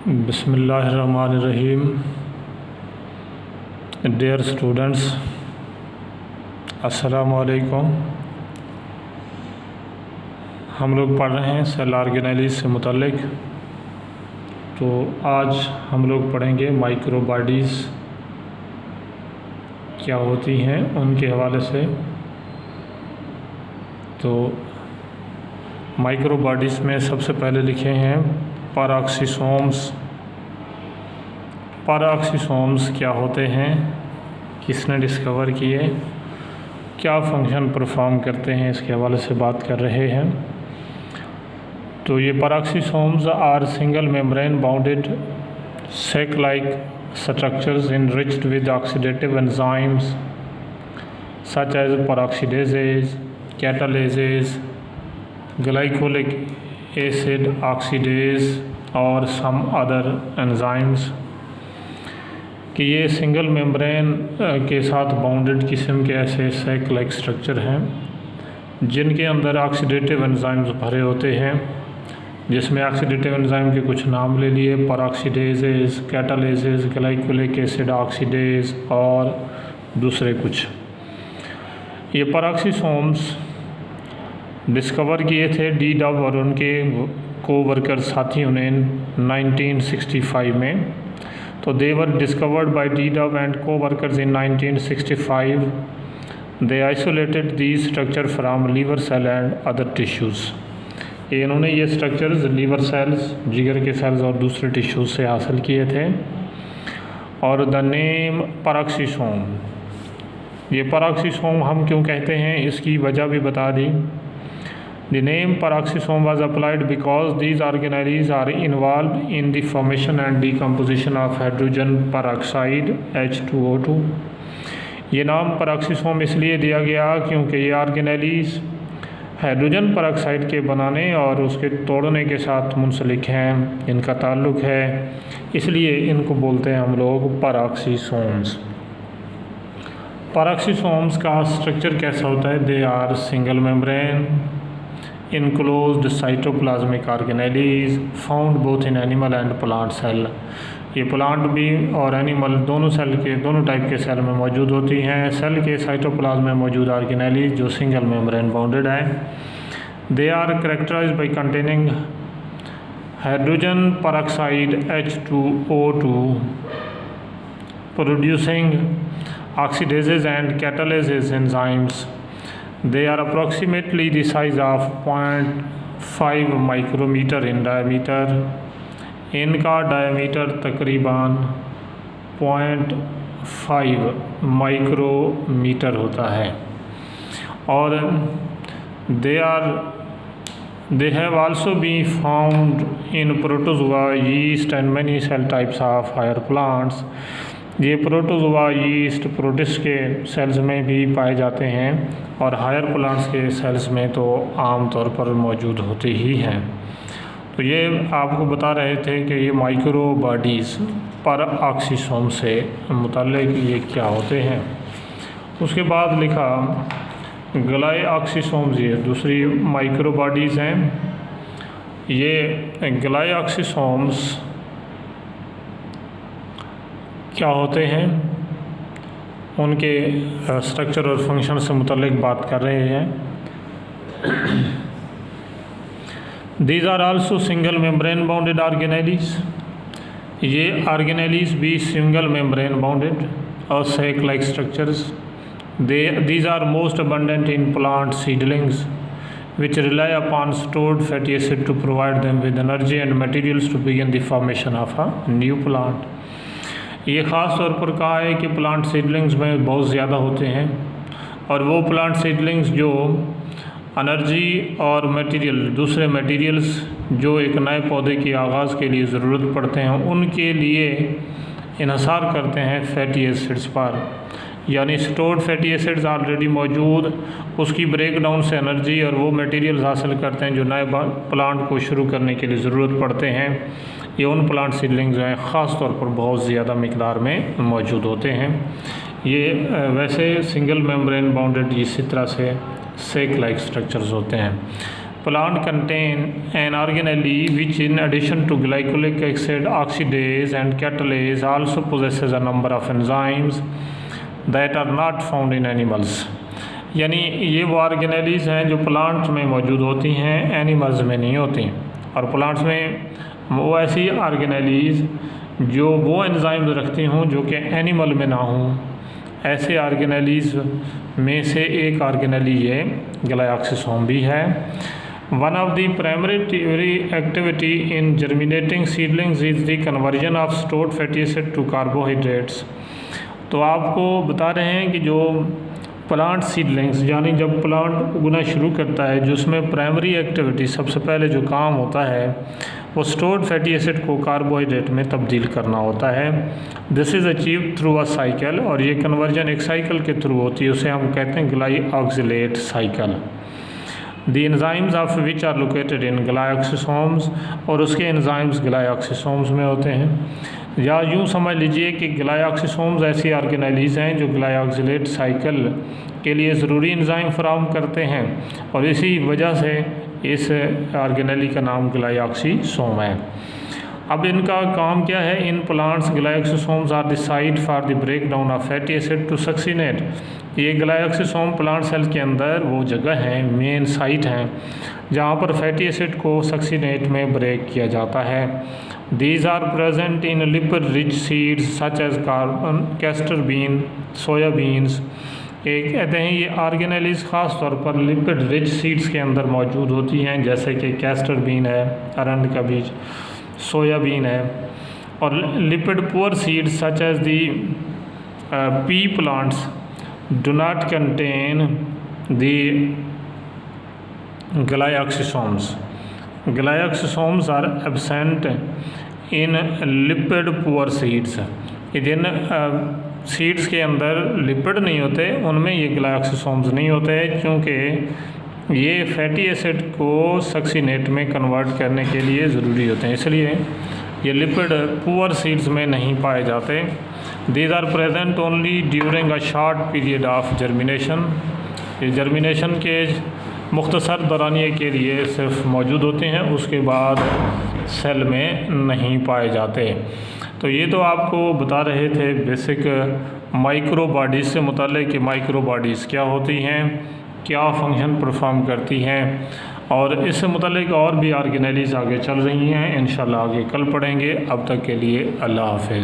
बिस्मिल्लाहिर्रहमानिर्रहीम। Dear students, अस्सलामु अलैकुम। हम लोग पढ़ रहे हैं सेल ऑर्गेनेलिज से मुतल्लिक। तो आज हम लोग पढ़ेंगे माइक्रो बॉडीज़ क्या होती हैं उनके हवाले से। तो माइक्रो बॉडीज़ में सबसे पहले लिखे हैं पैराक्सीसोम्स। पैराक्सीसोम्स क्या होते हैं, किसने डिस्कवर किए, क्या फंक्शन परफॉर्म करते हैं, इसके हवाले से बात कर रहे हैं। तो ये peroxisomes are single membrane bounded sac like structures enriched with oxidative enzymes such as peroxidases, catalases, glycolic acid oxidase और some other enzymes। कि ये सिंगल मेम्ब्रेन के साथ बाउंडेड किस्म के ऐसे सेक लाइक स्ट्रक्चर हैं जिनके अंदर ऑक्सीडेटिव एंजाइम्स भरे होते हैं, जिसमें ऑक्सीडेटिव एंजाइम के कुछ नाम ले लिए, पेरोक्सीडेजेस, कैटालेजेस, ग्लाइकोलिक एसिड ऑक्सीडेज और दूसरे कुछ। ये पैराक्सीसोम्स डिस्कवर किए थे डी डब और उनके को-वर्कर साथियों ने 1965 में। तो they were discovered by de Duve and coworkers in 1965। They isolated these structure from liver cell and other tissues. इन्होंने ये स्ट्रक्चर्स लीवर सेल्स, जिगर के सेल्स और दूसरे टिश्यूज से हासिल किए थे। और द नेम पैराक्सीसोम, ये पैराक्सीसोम हम क्यों कहते हैं इसकी वजह भी बता दी। The name peroxisome was applied because these organelles are involve in the formation and decomposition of hydrogen peroxide H2O2। ये नाम पैराक्सीसोम इसलिए दिया गया क्योंकि ये ऑर्गेनेलिज हाइड्रोजन पेरोक्साइड के बनाने और उसके तोड़ने के साथ मुंसलिक हैं, इनका ताल्लुक़ है, इसलिए इनको बोलते हैं हम लोग पैराक्सीसोम्स। पैराक्सीसोम्स का स्ट्रक्चर कैसा होता है? They are single membrane enclosed cytoplasmic organelles found both in animal and plant cell. ये प्लांट भी और एनिमल दोनों सेल के, दोनों टाइप के सेल में मौजूद होती हैं। सेल के साइटोप्लाज्म में मौजूद ऑर्गेनेलिज जो सिंगल मेम्ब्रेन बाउंडेड है। They are characterised by containing hydrogen peroxide H2O2 producing oxidases and catalases enzymes. They are approximately the size of 0.5 micrometre in diameter. इनका डायमीटर तकरीबन 0.5 माइक्रोमीटर होता है। और they have also been found in protozoa, yeast and many cell types of higher plants। ये protozoa, yeast, protist के sales में भी पाए जाते हैं और हायर प्लांट्स के सेल्स में तो आम तौर पर मौजूद होते ही हैं। तो ये आपको बता रहे थे कि ये माइक्रो बॉडीज़ पैराक्सीसोम से मुतल्लिक ये क्या होते हैं। उसके बाद लिखा ग्लाइऑक्सीसोम्स, ये दूसरी माइक्रो बॉडीज़ हैं। ये ग्लाइऑक्सीसोम्स क्या होते हैं, उनके स्ट्रक्चर और फंक्शन से मुतल्लिक बात कर रहे हैं। These are also single membrane bounded organelles. ये ऑर्गेनेलिज भी सिंगल मेम्ब्रेन बाउंडेड और sac like structures. These are most abundant in plant seedlings which rely upon stored fatty acid to provide them with energy and materials to begin the formation of a new plant। ये ख़ास तौर पर कहा है कि plant seedlings में बहुत ज़्यादा होते हैं और वो प्लांट सीडलिंग्स जो एनर्जी और मटेरियल, दूसरे मटेरियल्स जो एक नए पौधे के आगाज़ के लिए ज़रूरत पड़ते हैं, उनके लिए इन्हिसार करते हैं फैटी एसिड्स पर। यानी स्टोर्ड फैटी एसिड्स ऑलरेडी मौजूद, उसकी ब्रेक डाउन से एनर्जी और वो मटेरियल्स हासिल करते हैं जो नए प्लांट को शुरू करने के लिए ज़रूरत पड़ते हैं। ये उन प्लांट सीडलिंग्स जो हैं ख़ास तौर पर बहुत ज़्यादा मिकदार में मौजूद होते हैं। ये वैसे सिंगल मेम्ब्रेन बाउंडेड इसी तरह से सेक लाइक स्ट्रक्चर्स होते हैं। plant contain an organelle which in addition to glycolic acid, oxidase and catalase also possesses a number of enzymes that are not found in animals। यानी ये वो ऑर्गेनेलीज हैं जो प्लांट्स में मौजूद होती हैं, एनिमल्स में नहीं होती। और प्लांट्स में वो ऐसी ऑर्गेनेलीज जो वो एंजाइम्स रखती हूँ जो कि एनिमल में ना हों, ऐसे ऑर्गेनेलीज में से एक ऑर्गेनेली ये ग्लाइऑक्सिसोम भी है। One of the primary activity in germinating seedlings is the conversion of stored fatty acid to carbohydrates. तो आपको बता रहे हैं कि जो प्लांट सीडलिंग्स यानी जब प्लांट उगना शुरू करता है, जो उसमें प्राइमरी एक्टिविटी सबसे पहले जो काम होता है वो स्टोर्ड फैटी एसिड को कार्बोहाइड्रेट में तब्दील करना होता है। This is achieve through a cycle, और ये कन्वर्जन एक साइकिल के थ्रू होती है, उसे हम कहते हैं glyoxylate cycle. The enzymes of which are located in glyoxysomes, और उसके एंजाइम्स ग्लाइऑक्सिसोम्स में होते हैं। या यूँ समझ लीजिए कि ग्लाइऑक्सिसोम्स ऐसी ऑर्गेनेलीज हैं जो ग्लाइऑक्सिलेट साइकिल के लिए ज़रूरी एंजाइम फराहम करते हैं, और इसी वजह से इस ऑर्गेनेली का नाम ग्लाइऑक्सिसोम है। अब इनका काम क्या है? In plants glyoxysomes are the site for the breakdown of fatty acid to succinate. ये ग्लाइऑक्सिसोम प्लांट सेल के अंदर वो जगह है, मेन साइट हैं, जहाँ पर फैटी एसिड को सक्सीनेट में ब्रेक किया जाता है। These are present in lipid rich seeds such as carbon, castor bean, soybeans. एक कहते हैं ये ऑर्गेनेलीज ख़ास तौर पर लिपिड रिच सीड्स के अंदर मौजूद होती हैं, जैसे कि कैस्टर बीन है, अरंड का बीज, सोयाबीन है। और lipid poor seeds such as the pea plants do not contain the glyoxysomes. Glyoxysomes are absent in lipid poor seeds. जिन सीड्स के अंदर लिपिड नहीं होते उनमें ये ग्लाइऑक्सिसोम्स नहीं होते, क्योंकि ये फैटी एसिड को सक्सीनेट में कन्वर्ट करने के लिए ज़रूरी होते हैं, इसलिए ये लिपिड पुअर सीड्स में नहीं पाए जाते। These are present only during a short period of germination. ये जर्मिनेशन के मुख्तसर दौरानिए के लिए सिर्फ मौजूद होते हैं, उसके बाद सेल में नहीं पाए जाते। तो ये तो आपको बता रहे थे बेसिक माइक्रो बॉडीज़ से मुताल्लिक़ कि माइक्रो बॉडीज़ क्या होती हैं, क्या फंक्शन परफॉर्म करती हैं, और इससे मुताल्लिक़ और भी ऑर्गेनेलीज आगे चल रही हैं। इंशाल्लाह आगे कल पढ़ेंगे। अब तक के लिए अल्लाह हाफ़िज़।